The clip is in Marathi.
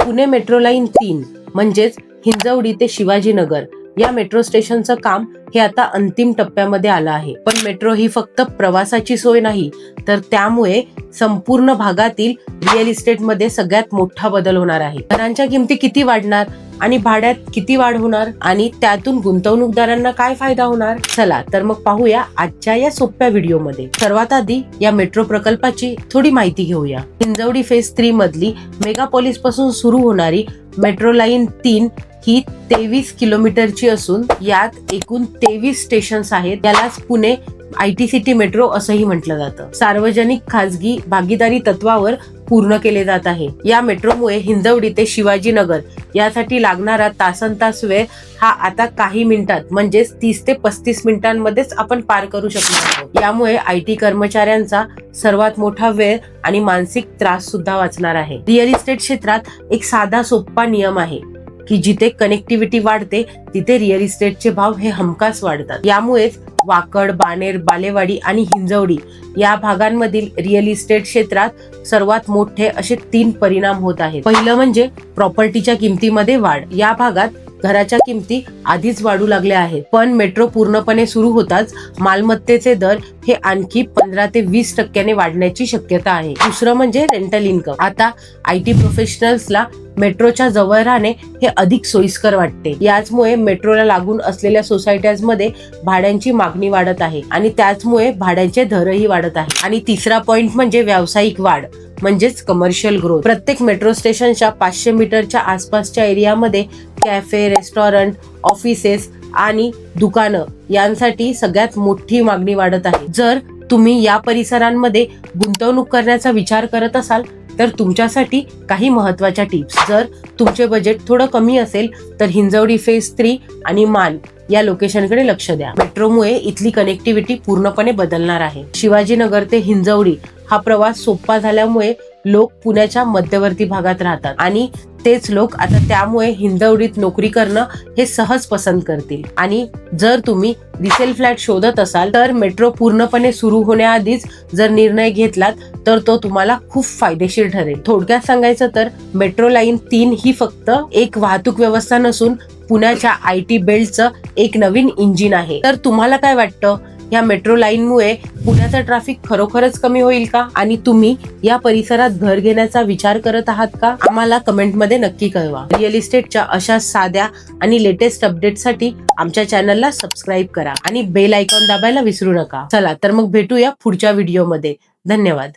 पुणे मेट्रो लाईन 3 म्हणजेच हिंजवडी ते शिवाजीनगर या मेट्रो स्टेशनचं काम हे आता अंतिम टप्प्यामध्ये आलं आहे. पण मेट्रो ही फक्त प्रवासाची सोय नाही, तर त्यामुळे संपूर्ण भागातील रिअल इस्टेटमध्ये सगळ्यात मोठा बदल होणार आहे. घरांच्या किमती किती वाढणार आणि भाड्यात किती वाढ होणार आणि त्यातून गुंतवणूकदारांना काय फायदा होणार, चला तर मग पाहूया आजच्या या सोप्या व्हिडिओमध्ये. सर्वात आधी या मेट्रो प्रकल्पाची थोडी माहिती घेऊया. हिंजवडी फेज 3 मधली मेगापोलिस पासून सुरू होणारी मेट्रो लाईन 3 ही 23 किलोमीटरची असून यात एकूण 23 स्टेशन्स आहेत. यालाच पुणे IT सिटी मेट्रो असंही म्हटलं जातं. सार्वजनिक खासगी भागीदारी तत्वावर पूर्ण केले जात आहे. या मेट्रोमुळे हिंजवडी ते शिवाजीनगर यासाठी लागणारा तासनतास वेळ हा आता काही मिनिटात म्हणजेच 30 ते 35 मिनिटांमध्येच आपण पार करू शकणार आहोत. यामुळे IT कर्मचाऱ्यांचा सर्वात मोठा वेळ आणि मानसिक त्रास सुद्धा वाचणार आहे. रिअल इस्टेट क्षेत्रात एक साधा सोप्पा नियम आहे की जिथे कनेक्टिव्हिटी वाढते तिथे रिअल इस्टेटचे भाव हे हमखास वाढतात. यामुळेच वाकड, बाणेर, बालेवाडी आणि हिंजवडी या भागांमधील रिअल इस्टेट क्षेत्रात सर्वात मोठे असे 3 परिणाम होत आहेत. पहिलं म्हणजे प्रॉपर्टीच्या किमतीमध्ये वाढ. या भागात घराच्या किमती आधीच वाढू लागल्या आहेत, पण मेट्रो पूर्णपणे सुरू होताच मालमत्तेचे दर हे आणखी 15 ते 20% वाढण्याची शक्यता आहे. दुसरं म्हणजे रेंटल इन्कम. आता IT प्रोफेशनल्सला मेट्रोच्या जवळ राहणे हे अधिक सोयीस्कर वाटते. याचमुळे मेट्रोला लागून असलेल्या सोसायट्यांमध्ये भाड्यांची मागणी वाढत आहे आणि त्याचमुळे भाड्यांचे दरही वाढत आहे. आणि तिसरा पॉइंट म्हणजे व्यावसायिक वाढ म्हणजेच कमर्शियल ग्रोथ. प्रत्येक मेट्रो स्टेशनच्या 500 मीटरच्या आसपासच्या एरियामध्ये कॅफे, रेस्टॉरंट, ऑफिसेस आणि दुकानं यांसाठी सगळ्यात मोठी मागणी वाढत आहे. जर तुम्ही या परिसरांमध्ये गुंतवणूक करण्याचा विचार करत असाल तर तुमच्यासाठी काही महत्त्वाच्या टिप्स. जर तुमचे बजेट थोडं कमी असेल तर हिंजवडी फेज 3 आणि मान या लोकेशनकडे लक्ष द्या. मेट्रोमुळे इथली कनेक्टिव्हिटी पूर्णपणे बदलणार आहे. शिवाजीनगर ते हिंजवडी हा प्रवास सोपा झाल्यामुळे लोक पुण्याच्या मध्यवर्ती भागात राहतात आणि तेच लोक आता त्यामुळे हिंजवडीत नोकरी करणं हे सहज पसंत करतील. आणि जर तुम्ही रिसेल फ्लॅट शोधत असाल तर मेट्रो पूर्णपणे सुरू होण्याआधीच जर निर्णय घेतलात तर तो तुम्हाला खूप फायदेशीर ठरेल. थोडक्यात सांगायचं तर मेट्रो लाईन 3 ही फक्त एक वाहतूक व्यवस्था नसून पुण्याच्या IT बेल्टचं एक नवीन इंजिन आहे. तर तुम्हाला काय वाटतं, या मेट्रो लाईनमुळे पुण्याचं ट्रॅफिक खरोखरच कमी होईल का आणि तुम्ही या परिसरात घर घेण्याचा विचार करत आहात का? आम्हाला कमेंटमध्ये नक्की कळवा. रिअल इस्टेटच्या अशा साध्या आणि लेटेस्ट अपडेटसाठी आमच्या चॅनलला सबस्क्राईब करा आणि बेल आयकॉन दाबायला विसरू नका. चला तर मग भेटूया पुढच्या व्हिडिओमध्ये. धन्यवाद.